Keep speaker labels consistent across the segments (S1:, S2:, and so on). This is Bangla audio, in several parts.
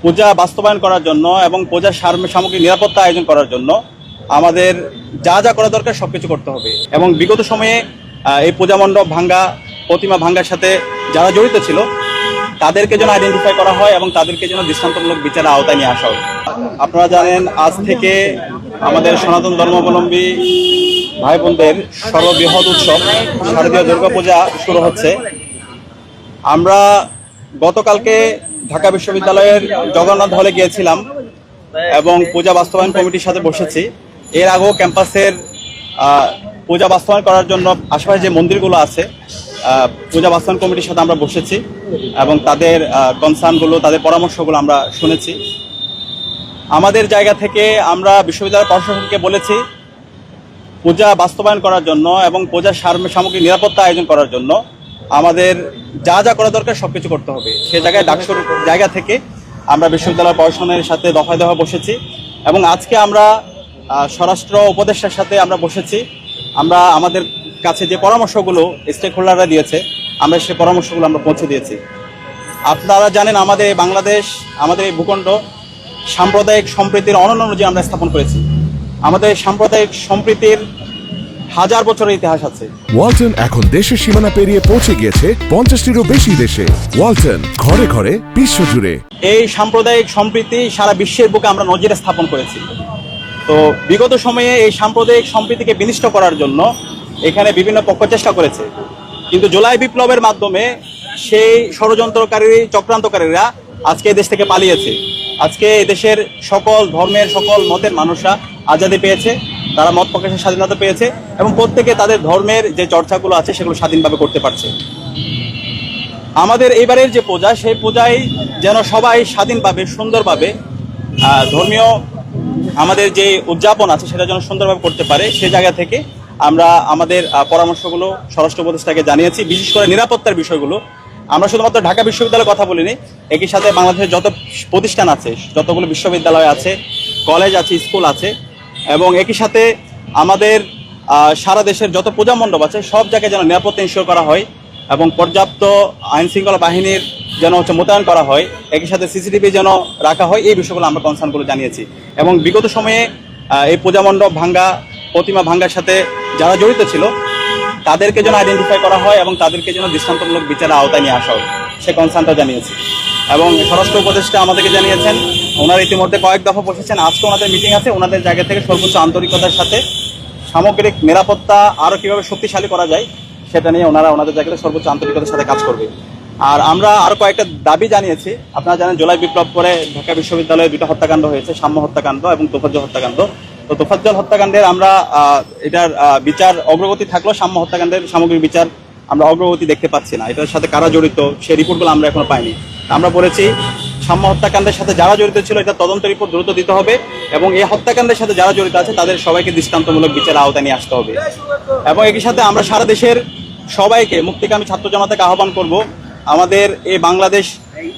S1: পূজা বাস্তবায়ন করার জন্য এবং পূজার সামগ্রিক নিরাপত্তা আয়োজন করার জন্য আমাদের যা যা করা দরকার সবকিছু করতে হবে। এবং বিগত সময়ে এই পূজা মণ্ডপ ভাঙ্গা, প্রতিমা ভাঙ্গার সাথে যারা জড়িত ছিল তাদেরকে যেন আইডেন্টিফাই করা হয় এবং তাদেরকে যেন দৃষ্টান্তমূলক বিচারের আওতায় নিয়ে আসা হয়। আপনারা জানেন, আজ থেকে আমাদের সনাতন ধর্মাবলম্বী ভাই বোনদের সর্ববৃহৎ উৎসব শারদীয় দুর্গাপূজা শুরু হচ্ছে। আমরা গতকালকে ঢাকা বিশ্ববিদ্যালয়ের জগন্নাথ হলে গিয়েছিলাম এবং পূজা বাস্তবায়ন কমিটির সাথে বসেছি। এর আগেও ক্যাম্পাসের পূজা বাস্তবায়ন করার জন্য আশেপাশে যে মন্দিরগুলো আছে পূজা বাস্তবায়ন কমিটির সাথে আমরা বসেছি এবং তাদের কনসার্নগুলো, তাদের পরামর্শগুলো আমরা শুনেছি। আমাদের জায়গা থেকে আমরা বিশ্ববিদ্যালয় প্রশাসনকে বলেছি পূজা বাস্তবায়ন করার জন্য এবং পূজার সামগ্রিক নিরাপত্তা আয়োজন করার জন্য আমাদের যা যা করা দরকার সবকিছু করতে হবে। সে জায়গায় ডাকসুর জায়গা থেকে আমরা বিশ্ববিদ্যালয় প্রশাসনের সাথে দফায় দফায় বসেছি এবং আজকে আমরা স্বরাষ্ট্র উপদেষ্টার সাথে আমরা বসেছি। আমরা আমাদের কাছে যে পরামর্শগুলো স্টেক হোল্ডাররা দিয়েছে আমরা সেই পরামর্শগুলো আমরা পৌঁছে দিয়েছি। আপনারা জানেন, আমাদের বাংলাদেশ, আমাদের এই ভূখণ্ড সাম্প্রদায়িক সম্প্রীতির অনন্য নজির আমরা স্থাপন করেছি। আমাদের সাম্প্রদায়িক সম্প্রীতির 1000 বছরের ইতিহাস আছে।
S2: ওয়ালটন এখন দেশের সীমানা পেরিয়ে পৌঁছে গিয়েছে 50টিরও বেশি দেশে। ওয়ালটন, ঘরে ঘরে, বিশ্বজুড়ে।
S1: এই সাম্প্রদায়িক সম্প্রীতি সারা বিশ্বের বুকে আমরা নজির স্থাপন করেছি। তো বিগত সময়ে এই সাম্প্রদায়িক সম্প্রীতিকে বিনষ্ট করার জন্য এখানে বিভিন্ন পক্ষ চেষ্টা করেছে, কিন্তু জুলাই বিপ্লবের মাধ্যমে সেই ষড়যন্ত্রকারী, চক্রান্তকারীরা আজকে এই দেশ থেকে পালিয়েছে। আজকে এই দেশের সকল ধর্মের, সকল মতের মানুষরা আজাদি পেয়েছে, তারা মত প্রকাশের স্বাধীনতা পেয়েছে এবং প্রত্যেকে তাদের ধর্মের যে চর্চাগুলো আছে সেগুলো স্বাধীনভাবে করতে পারছে। আমাদের এবারের যে পূজা, সেই পূজায় যেন সবাই স্বাধীনভাবে, সুন্দরভাবে ধর্মীয় আমাদের যে উদযাপন আছে সেটা যেন সুন্দরভাবে করতে পারে, সে জায়গা থেকে আমরা আমাদের পরামর্শগুলো স্বরাষ্ট্র উপদেষ্টাকে জানিয়েছি। বিশেষ করে নিরাপত্তার বিষয়গুলো আমরা শুধুমাত্র ঢাকা বিশ্ববিদ্যালয়ের কথা বলিনি, একই সাথে বাংলাদেশের যত প্রতিষ্ঠান আছে, যতগুলো বিশ্ববিদ্যালয় আছে, কলেজ আছে, স্কুল আছে এবং একই সাথে আমাদের সারা দেশের যত পূজা মণ্ডপ আছে সব জায়গায় যেন নিরাপত্তা ইনশিওর করা হয় এবং পর্যাপ্ত আইন শৃঙ্খলা বাহিনীর যেন মোতায়েন করা হয়, একই সাথে সিসিটিভি যেন রাখা হয়। এই বিষয়গুলো আমরা কনসার্নগুলো জানিয়েছি এবং বিগত সময়ে এই পূজা মণ্ডপ ভাঙ্গা, প্রতিমা ভাঙ্গার সাথে যারা জড়িত ছিল তাদেরকে যেন আইডেন্টিফাই করা হয় এবং তাদেরকে যেন দৃষ্টান্তমূলক বিচারের আওতায় নিয়ে আসা হয়, সে কনসার্নটা জানিয়েছি। এবং স্বরাষ্ট্র উপদেষ্টা আমাদেরকে জানিয়েছেন, ওনারা ইতিমধ্যে কয়েক দফা বসেছেন, আজকে ওনাদের মিটিং আছে। ওনাদের জায়গা থেকে সর্বোচ্চ আন্তরিকতার সাথে সামগ্রিক নিরাপত্তা আরও কীভাবে শক্তিশালী করা যায় সেটা নিয়ে ওনারা ওনাদের জায়গাতে সর্বোচ্চ আন্তরিকতার সাথে কাজ করবে। আর আমরা আরও কয়েকটা দাবি জানিয়েছি। আপনারা জানেন, জুলাই বিপ্লব পরে ঢাকা বিশ্ববিদ্যালয়ে 2টা হত্যাকাণ্ড হয়েছে, সাম্য হত্যাকাণ্ড এবং তোফাজ্জল হত্যাকাণ্ড। তো তোফাজ্জল হত্যাকাণ্ডের আমরা এটার বিচার অগ্রগতি থাকলেও সাম্য হত্যাকাণ্ডের সামগ্রিক বিচার আমরা অগ্রগতি দেখতে পাচ্ছি না। এটার সাথে কারা জড়িত সেই রিপোর্টগুলো আমরা এখনো পাইনি। আমরা বলেছি সাম্য হত্যাকাণ্ডের সাথে যারা জড়িত ছিল এটা তদন্ত রিপোর্ট দ্রুত দিতে হবে এবং এই হত্যাকাণ্ডের সাথে যারা জড়িত আছে তাদের সবাইকে দৃষ্টান্তমূলক বিচারের আওতায় নিয়ে আসতে হবে। এবং একই সাথে আমরা সারা দেশের সবাইকে, মুক্তিকামী ছাত্র জনতাকে আহ্বান করব, আমাদের এই বাংলাদেশ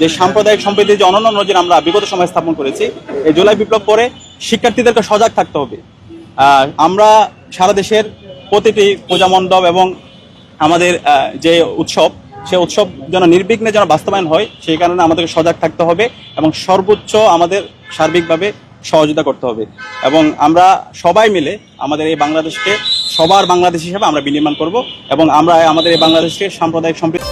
S1: যে সাম্প্রদায়িক সম্প্রীতির যে অনন্য নজির আমরা বিগত সময় স্থাপন করেছি, এই জুলাই বিপ্লব পরে শিক্ষার্থীদেরকে সজাগ থাকতে হবে। আমরা সারা দেশের প্রতিটি পূজা মণ্ডপ এবং আমাদের যে উৎসব, সে উৎসব যেন নির্বিঘ্নে যেন বাস্তবায়ন হয়, সেই কারণে আমাদেরকে সজাগ থাকতে হবে এবং সর্বোচ্চ আমাদের সার্বিকভাবে সহযোগিতা করতে হবে। এবং আমরা সবাই মিলে আমাদের এই বাংলাদেশকে সবার বাংলাদেশ হিসেবে আমরা বিনির্মাণ করব এবং আমরা আমাদের এই বাংলাদেশকে সাম্প্রদায়িক সম্প্রীতি